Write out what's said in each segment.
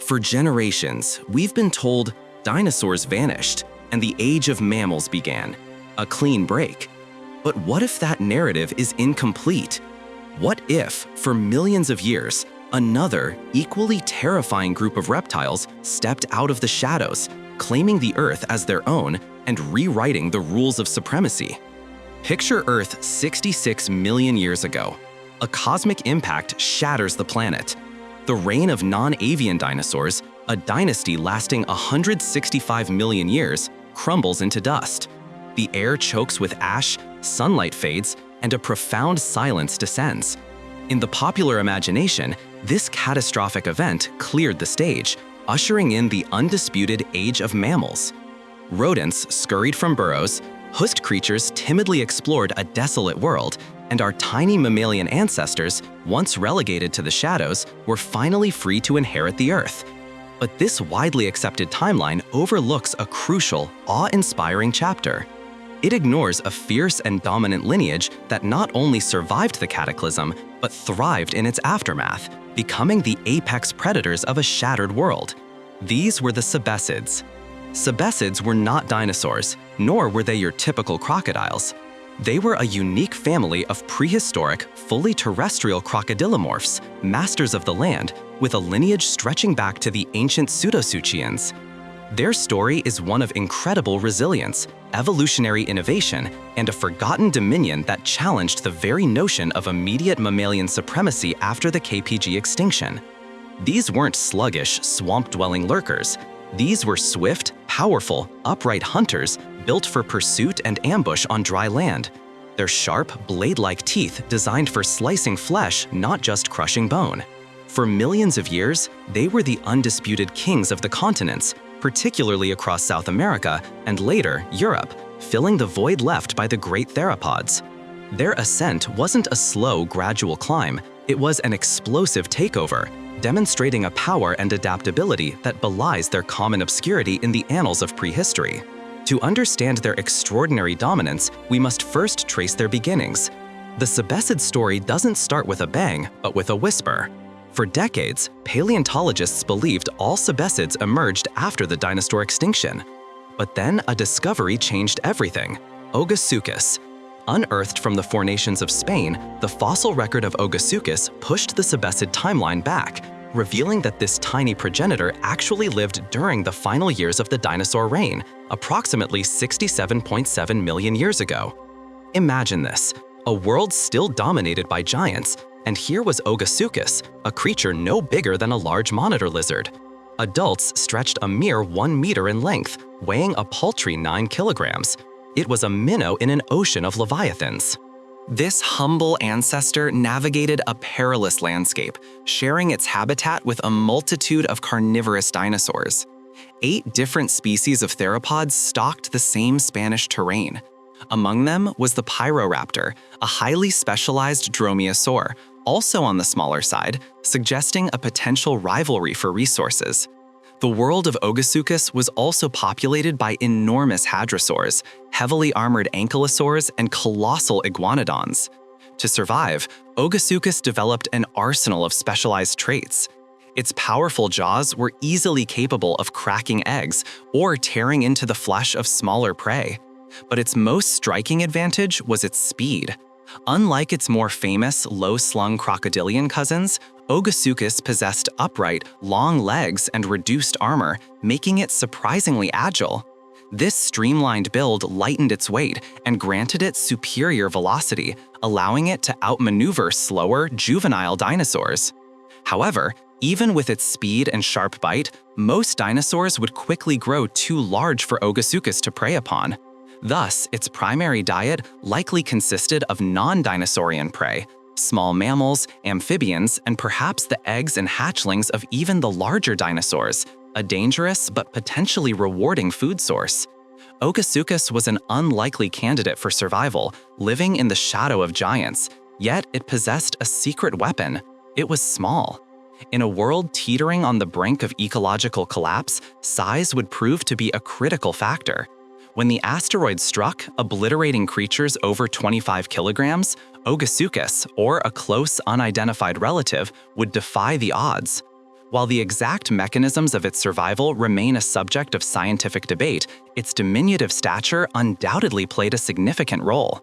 For generations, we've been told dinosaurs vanished and the age of mammals began. A clean break. But what if that narrative is incomplete? What if, for millions of years, another, equally terrifying group of reptiles stepped out of the shadows, claiming the Earth as their own and rewriting the rules of supremacy? Picture Earth 66 million years ago. A cosmic impact shatters the planet. The reign of non-avian dinosaurs, a dynasty lasting 165 million years, crumbles into dust. The air chokes with ash, sunlight fades, and a profound silence descends. In the popular imagination, this catastrophic event cleared the stage, ushering in the undisputed age of mammals. Rodents scurried from burrows, hoofed creatures timidly explored a desolate world, and our tiny mammalian ancestors, once relegated to the shadows, were finally free to inherit the Earth. But this widely accepted timeline overlooks a crucial, awe-inspiring chapter. It ignores a fierce and dominant lineage that not only survived the cataclysm, but thrived in its aftermath, becoming the apex predators of a shattered world. These were the Sebecids. Sebecids were not dinosaurs, nor were they your typical crocodiles. They were a unique family of prehistoric, fully terrestrial crocodilomorphs, masters of the land, with a lineage stretching back to the ancient pseudosuchians. Their story is one of incredible resilience, evolutionary innovation, and a forgotten dominion that challenged the very notion of immediate mammalian supremacy after the KPG extinction. These weren't sluggish, swamp-dwelling lurkers. These were swift, powerful, upright hunters built for pursuit and ambush on dry land. Their sharp, blade-like teeth designed for slicing flesh, not just crushing bone. For millions of years, they were the undisputed kings of the continents, particularly across South America and later Europe, filling the void left by the great theropods. Their ascent wasn't a slow, gradual climb, it was an explosive takeover, demonstrating a power and adaptability that belies their common obscurity in the annals of prehistory. To understand their extraordinary dominance, we must first trace their beginnings. The Sebecid story doesn't start with a bang, but with a whisper. For decades, paleontologists believed all Sebecids emerged after the dinosaur extinction. But then a discovery changed everything: Ogasucus. Unearthed from the fornations of Spain, the fossil record of Ogasucus pushed the Sebecid timeline back, revealing that this tiny progenitor actually lived during the final years of the dinosaur reign, approximately 67.7 million years ago. Imagine this, a world still dominated by giants, and here was Ogasucus, a creature no bigger than a large monitor lizard. Adults stretched a mere 1 meter in length, weighing a paltry 9 kilograms. It was a minnow in an ocean of leviathans. This humble ancestor navigated a perilous landscape, sharing its habitat with a multitude of carnivorous dinosaurs. 8 different species of theropods stalked the same Spanish terrain. Among them was the Pyroraptor, a highly specialized dromaeosaur, also on the smaller side, suggesting a potential rivalry for resources. The world of Ogasucus was also populated by enormous hadrosaurs, heavily armored ankylosaurs, and colossal iguanodons. To survive, Ogasucus developed an arsenal of specialized traits. Its powerful jaws were easily capable of cracking eggs or tearing into the flesh of smaller prey. But its most striking advantage was its speed. Unlike its more famous, low-slung crocodilian cousins, Ogasucus possessed upright, long legs and reduced armor, making it surprisingly agile. This streamlined build lightened its weight and granted it superior velocity, allowing it to outmaneuver slower, juvenile dinosaurs. However, even with its speed and sharp bite, most dinosaurs would quickly grow too large for Ogasucus to prey upon. Thus, its primary diet likely consisted of non-dinosaurian prey, small mammals, amphibians, and perhaps the eggs and hatchlings of even the larger dinosaurs, a dangerous but potentially rewarding food source. Ogasucus was an unlikely candidate for survival, living in the shadow of giants, yet it possessed a secret weapon. It was small. In a world teetering on the brink of ecological collapse, size would prove to be a critical factor. When the asteroid struck, obliterating creatures over 25 kilograms, Ogasucus, or a close unidentified relative, would defy the odds. While the exact mechanisms of its survival remain a subject of scientific debate, its diminutive stature undoubtedly played a significant role.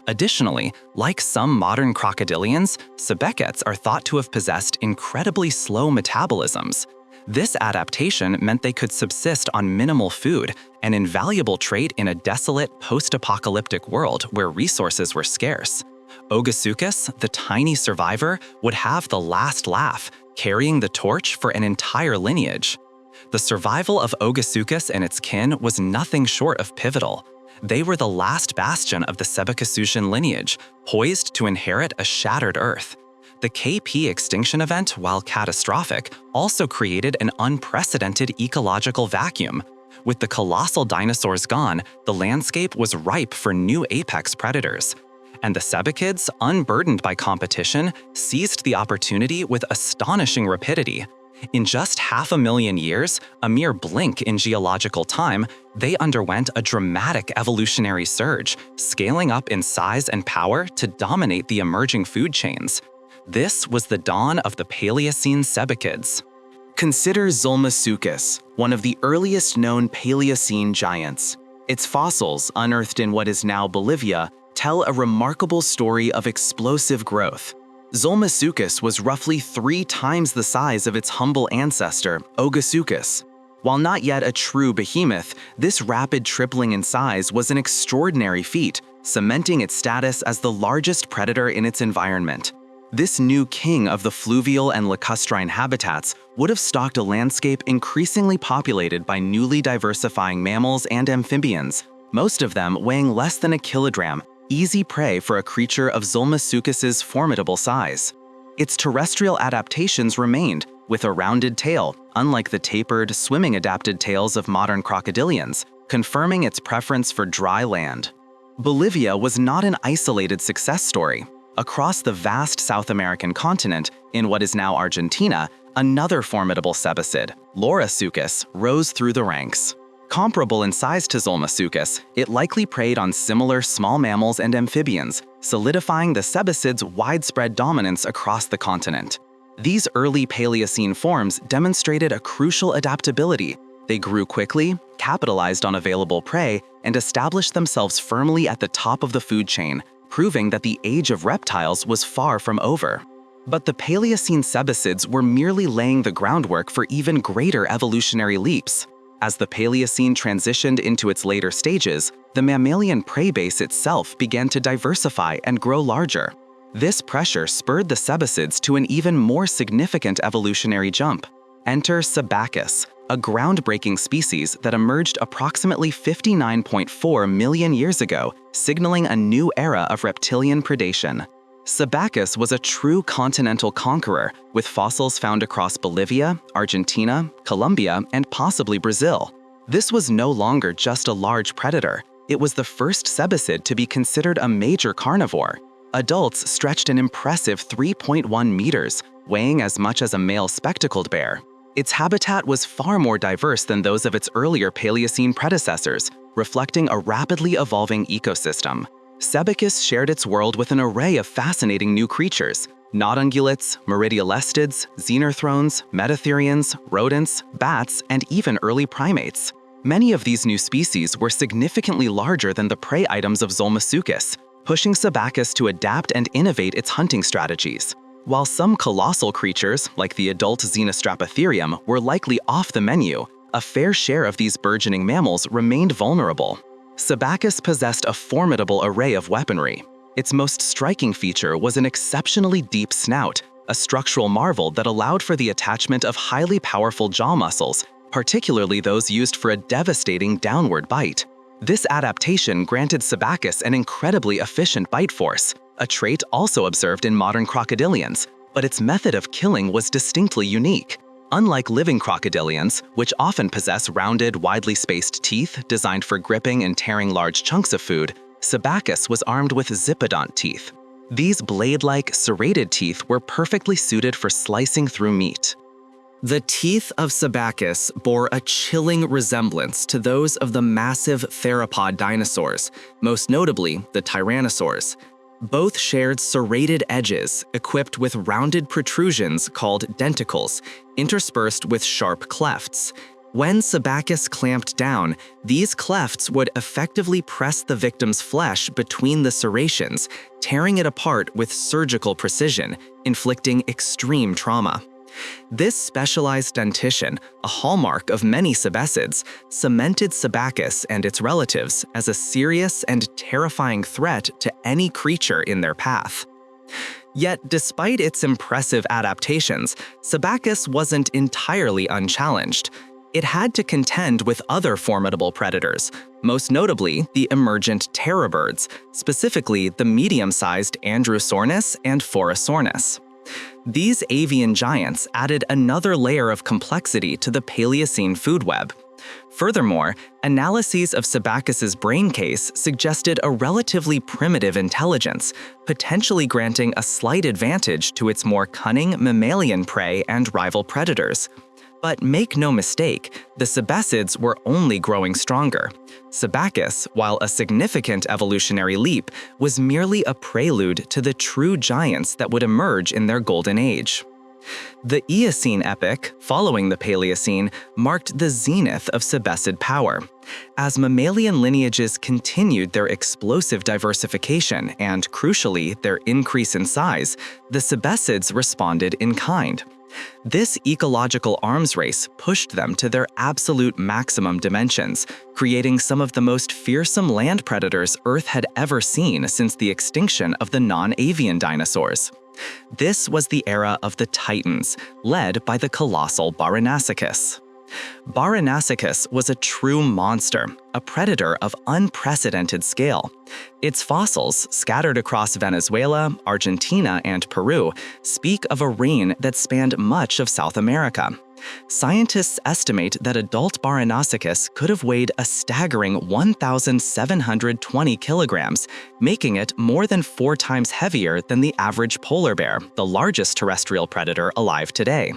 Additionally, like some modern crocodilians, Sebecids are thought to have possessed incredibly slow metabolisms. This adaptation meant they could subsist on minimal food, an invaluable trait in a desolate, post-apocalyptic world where resources were scarce. Ogasucus, the tiny survivor, would have the last laugh, carrying the torch for an entire lineage. The survival of Ogasucus and its kin was nothing short of pivotal. They were the last bastion of the Sebecids lineage, poised to inherit a shattered Earth. The KP extinction event, while catastrophic, also created an unprecedented ecological vacuum. With the colossal dinosaurs gone, the landscape was ripe for new apex predators. And the Sebecids, unburdened by competition, seized the opportunity with astonishing rapidity. In just 500,000 years, a mere blink in geological time, they underwent a dramatic evolutionary surge, scaling up in size and power to dominate the emerging food chains. This was the dawn of the Paleocene Sebecids. Consider Zulmasucus, one of the earliest known Paleocene giants. Its fossils, unearthed in what is now Bolivia, tell a remarkable story of explosive growth. Zulmasucus was roughly 3 times the size of its humble ancestor, Ogasucus. While not yet a true behemoth, this rapid tripling in size was an extraordinary feat, cementing its status as the largest predator in its environment. This new king of the fluvial and lacustrine habitats would have stalked a landscape increasingly populated by newly diversifying mammals and amphibians, most of them weighing less than a kilogram, easy prey for a creature of Zulmasucus's formidable size. Its terrestrial adaptations remained, with a rounded tail, unlike the tapered, swimming-adapted tails of modern crocodilians, confirming its preference for dry land. Bolivia was not an isolated success story. Across the vast South American continent, in what is now Argentina, another formidable Sebecid, Lorosucus, rose through the ranks. Comparable in size to Zulmasucus, it likely preyed on similar small mammals and amphibians, solidifying the Sebecids' widespread dominance across the continent. These early Paleocene forms demonstrated a crucial adaptability. They grew quickly, capitalized on available prey, and established themselves firmly at the top of the food chain, proving that the age of reptiles was far from over. But the Paleocene Sebecids were merely laying the groundwork for even greater evolutionary leaps. As the Paleocene transitioned into its later stages, the mammalian prey base itself began to diversify and grow larger. This pressure spurred the Sebecids to an even more significant evolutionary jump. Enter Sebacus, a groundbreaking species that emerged approximately 59.4 million years ago, signaling a new era of reptilian predation. Sebacus was a true continental conqueror, with fossils found across Bolivia, Argentina, Colombia, and possibly Brazil. This was no longer just a large predator. It was the first Sebecid to be considered a major carnivore. Adults stretched an impressive 3.1 meters, weighing as much as a male spectacled bear. Its habitat was far more diverse than those of its earlier Paleocene predecessors, reflecting a rapidly evolving ecosystem. Sebecids shared its world with an array of fascinating new creatures: nodungulates, meridiolestids, xenarthrons, metatherians, rodents, bats, and even early primates. Many of these new species were significantly larger than the prey items of Zulmasucus, pushing Sebacus to adapt and innovate its hunting strategies. While some colossal creatures, like the adult Xenostrapatherium, were likely off the menu, a fair share of these burgeoning mammals remained vulnerable. Sebacus possessed a formidable array of weaponry. Its most striking feature was an exceptionally deep snout, a structural marvel that allowed for the attachment of highly powerful jaw muscles, particularly those used for a devastating downward bite. This adaptation granted Sebacus an incredibly efficient bite force, a trait also observed in modern crocodilians, but its method of killing was distinctly unique. Unlike living crocodilians, which often possess rounded, widely spaced teeth designed for gripping and tearing large chunks of food, Sebacus was armed with ziphodont teeth. These blade-like, serrated teeth were perfectly suited for slicing through meat. The teeth of Sebacus bore a chilling resemblance to those of the massive theropod dinosaurs, most notably the Tyrannosaurs. Both shared serrated edges equipped with rounded protrusions called denticles, interspersed with sharp clefts. When Sebecids clamped down, these clefts would effectively press the victim's flesh between the serrations, tearing it apart with surgical precision, inflicting extreme trauma. This specialized dentition, a hallmark of many Sebecids, cemented Sebecids and its relatives as a serious and terrifying threat to any creature in their path. Yet, despite its impressive adaptations, Sebecids wasn't entirely unchallenged. It had to contend with other formidable predators, most notably the emergent terror birds, specifically the medium-sized Androsaurus and Phorosaurus. These avian giants added another layer of complexity to the Paleocene food web. Furthermore, analyses of Sebecids' brain case suggested a relatively primitive intelligence, potentially granting a slight advantage to its more cunning mammalian prey and rival predators. But make no mistake, the Sebecids were only growing stronger. Sebecids, while a significant evolutionary leap, was merely a prelude to the true giants that would emerge in their golden age. The Eocene epoch, following the Paleocene, marked the zenith of Sebecid power. As mammalian lineages continued their explosive diversification and, crucially, their increase in size, the Sebecids responded in kind. This ecological arms race pushed them to their absolute maximum dimensions, creating some of the most fearsome land predators Earth had ever seen since the extinction of the non-avian dinosaurs. This was the era of the Titans, led by the colossal Baranasucus. Baranasucus was a true monster, a predator of unprecedented scale. Its fossils, scattered across Venezuela, Argentina, and Peru, speak of a reign that spanned much of South America. Scientists estimate that adult Baranasucus could have weighed a staggering 1,720 kilograms, making it more than 4 times heavier than the average polar bear, the largest terrestrial predator alive today.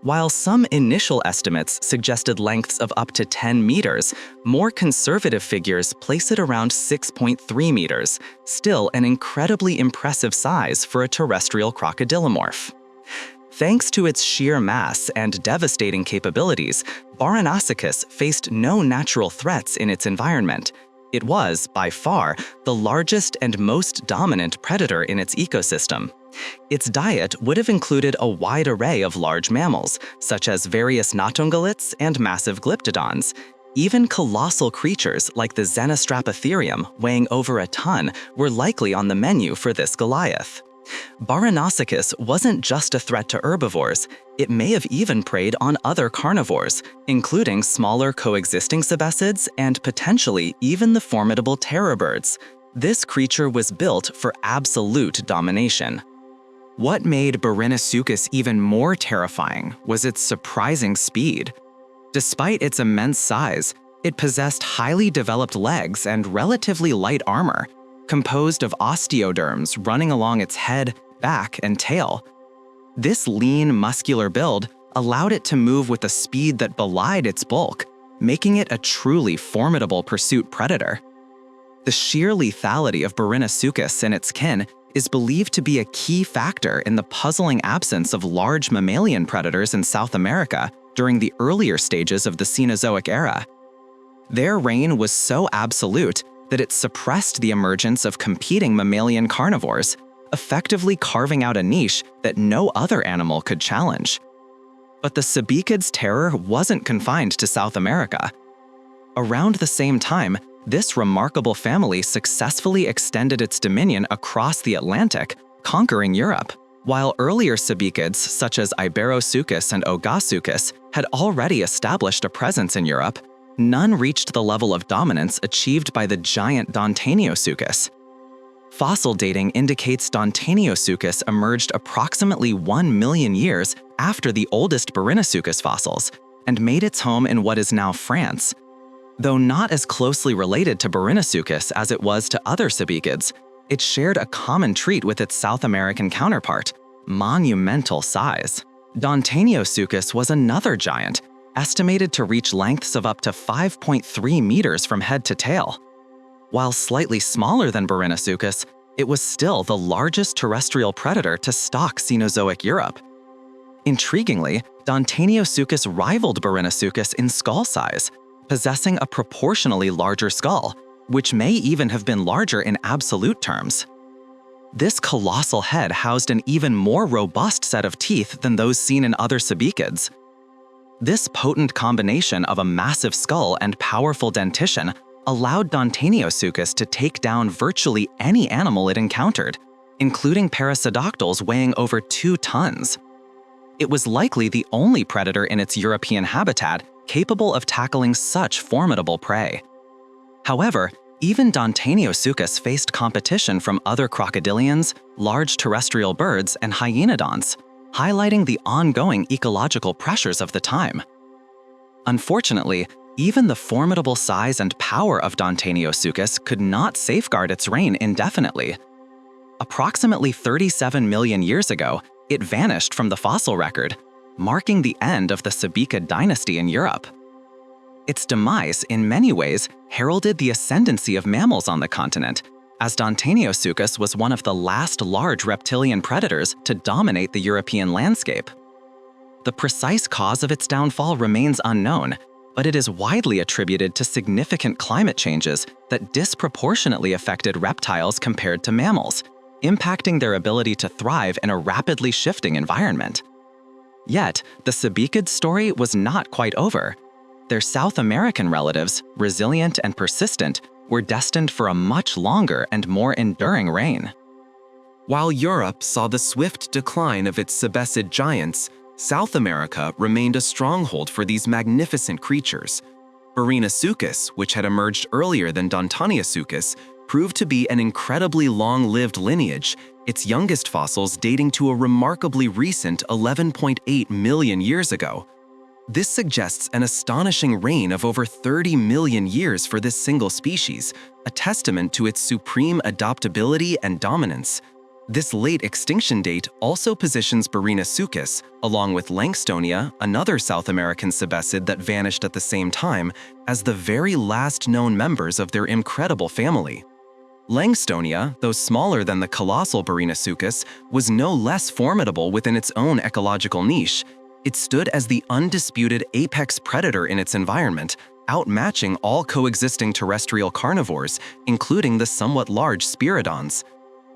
While some initial estimates suggested lengths of up to 10 meters, more conservative figures place it around 6.3 meters, still an incredibly impressive size for a terrestrial crocodilomorph. Thanks to its sheer mass and devastating capabilities, Baranasucus faced no natural threats in its environment. It was, by far, the largest and most dominant predator in its ecosystem. Its diet would have included a wide array of large mammals, such as various nautungulates and massive glyptodons. Even colossal creatures like the Xenostrapatherium, weighing over a ton, were likely on the menu for this Goliath. Baranasucus wasn't just a threat to herbivores, it may have even preyed on other carnivores, including smaller coexisting Sebecids and potentially even the formidable terror birds. This creature was built for absolute domination. What made Baranasucus even more terrifying was its surprising speed. Despite its immense size, it possessed highly developed legs and relatively light armor, composed of osteoderms running along its head, back, and tail. This lean, muscular build allowed it to move with a speed that belied its bulk, making it a truly formidable pursuit predator. The sheer lethality of Baranasucus and its kin is believed to be a key factor in the puzzling absence of large mammalian predators in South America during the earlier stages of the Cenozoic era. Their reign was so absolute that it suppressed the emergence of competing mammalian carnivores, effectively carving out a niche that no other animal could challenge. But the Sebecids' terror wasn't confined to South America. Around the same time, this remarkable family successfully extended its dominion across the Atlantic, conquering Europe. While earlier Sebecids, such as Iberosucus and Ogasucus, had already established a presence in Europe, none reached the level of dominance achieved by the giant Dinosaurus. Fossil dating indicates Dinosaurus emerged approximately 1 million years after the oldest Baranasucus fossils and made its home in what is now France. Though not as closely related to Baranasucus as it was to other Sebecids, it shared a common trait with its South American counterpart: monumental size. Dinosaurus was another giant, estimated to reach lengths of up to 5.3 meters from head to tail. While slightly smaller than Baranasucus, it was still the largest terrestrial predator to stalk Cenozoic Europe. Intriguingly, Dinosaurs rivaled Barinosuchus in skull size, possessing a proportionally larger skull, which may even have been larger in absolute terms. This colossal head housed an even more robust set of teeth than those seen in other Sebecids. This potent combination of a massive skull and powerful dentition allowed Dinosaurs to take down virtually any animal it encountered, including Perissodactyls weighing over 2 tons. It was likely the only predator in its European habitat capable of tackling such formidable prey. However, even Dinosaurs faced competition from other crocodilians, large terrestrial birds, and hyenodonts, highlighting the ongoing ecological pressures of the time. Unfortunately, even the formidable size and power of Dinosaurs could not safeguard its reign indefinitely. Approximately 37 million years ago, it vanished from the fossil record, marking the end of the Sebecid dynasty in Europe. Its demise, in many ways, heralded the ascendancy of mammals on the continent, as Dinosaurs was one of the last large reptilian predators to dominate the European landscape. The precise cause of its downfall remains unknown, but it is widely attributed to significant climate changes that disproportionately affected reptiles compared to mammals, impacting their ability to thrive in a rapidly shifting environment. Yet, the Sebecids story was not quite over. Their South American relatives, resilient and persistent, were destined for a much longer and more enduring reign. While Europe saw the swift decline of its Sebecid giants, South America remained a stronghold for these magnificent creatures. Barinosuchus, which had emerged earlier than Dinosaurs, proved to be an incredibly long-lived lineage, its youngest fossils dating to a remarkably recent 11.8 million years ago. This suggests an astonishing reign of over 30 million years for this single species, a testament to its supreme adaptability and dominance. This late extinction date also positions Barinosuchus, along with Langstonia, another South American sebecid that vanished at the same time, as the very last known members of their incredible family. Langstonia, though smaller than the colossal Barinosuchus, was no less formidable within its own ecological niche. It stood as the undisputed apex predator in its environment, outmatching all coexisting terrestrial carnivores, including the somewhat large Spiridons.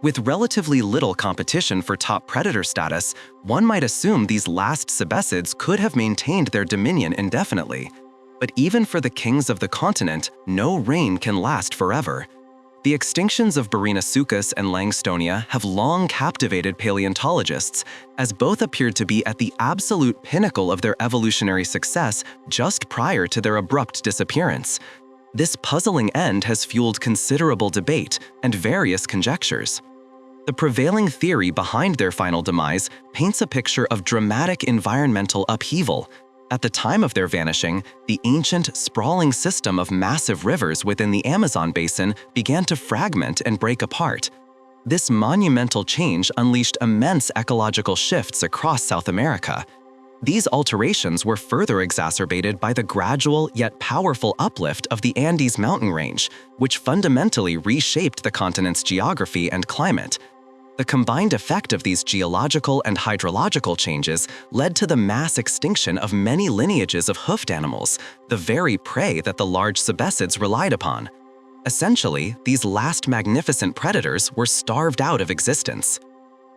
With relatively little competition for top predator status, one might assume these last Sebecids could have maintained their dominion indefinitely. But even for the kings of the continent, no reign can last forever. The extinctions of Barinosuchus and Langstonia have long captivated paleontologists, as both appeared to be at the absolute pinnacle of their evolutionary success just prior to their abrupt disappearance. This puzzling end has fueled considerable debate and various conjectures. The prevailing theory behind their final demise paints a picture of dramatic environmental upheaval. At the time of their vanishing, the ancient, sprawling system of massive rivers within the Amazon basin began to fragment and break apart. This monumental change unleashed immense ecological shifts across South America. These alterations were further exacerbated by the gradual yet powerful uplift of the Andes mountain range, which fundamentally reshaped the continent's geography and climate. The combined effect of these geological and hydrological changes led to the mass extinction of many lineages of hoofed animals, the very prey that the large Sebecids relied upon. Essentially, these last magnificent predators were starved out of existence.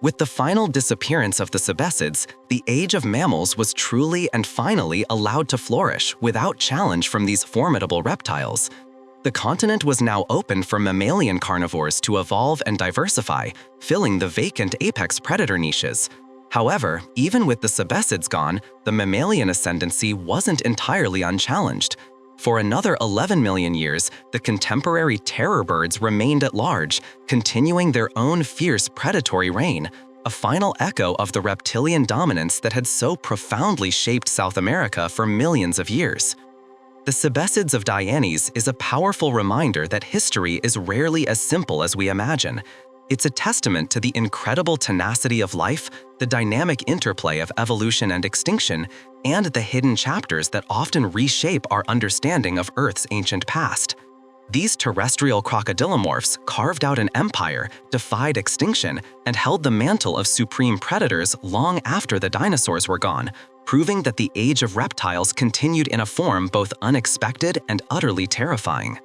With the final disappearance of the Sebecids, the age of mammals was truly and finally allowed to flourish without challenge from these formidable reptiles. The continent was now open for mammalian carnivores to evolve and diversify, filling the vacant apex predator niches. However, even with the Sebecids gone, the mammalian ascendancy wasn't entirely unchallenged. For another 11 million years, the contemporary terror birds remained at large, continuing their own fierce predatory reign, a final echo of the reptilian dominance that had so profoundly shaped South America for millions of years. The Sebecids of Dionenes is a powerful reminder that history is rarely as simple as we imagine. It's a testament to the incredible tenacity of life, the dynamic interplay of evolution and extinction, and the hidden chapters that often reshape our understanding of Earth's ancient past. These terrestrial crocodilomorphs carved out an empire, defied extinction, and held the mantle of supreme predators long after the dinosaurs were gone, proving that the age of reptiles continued in a form both unexpected and utterly terrifying.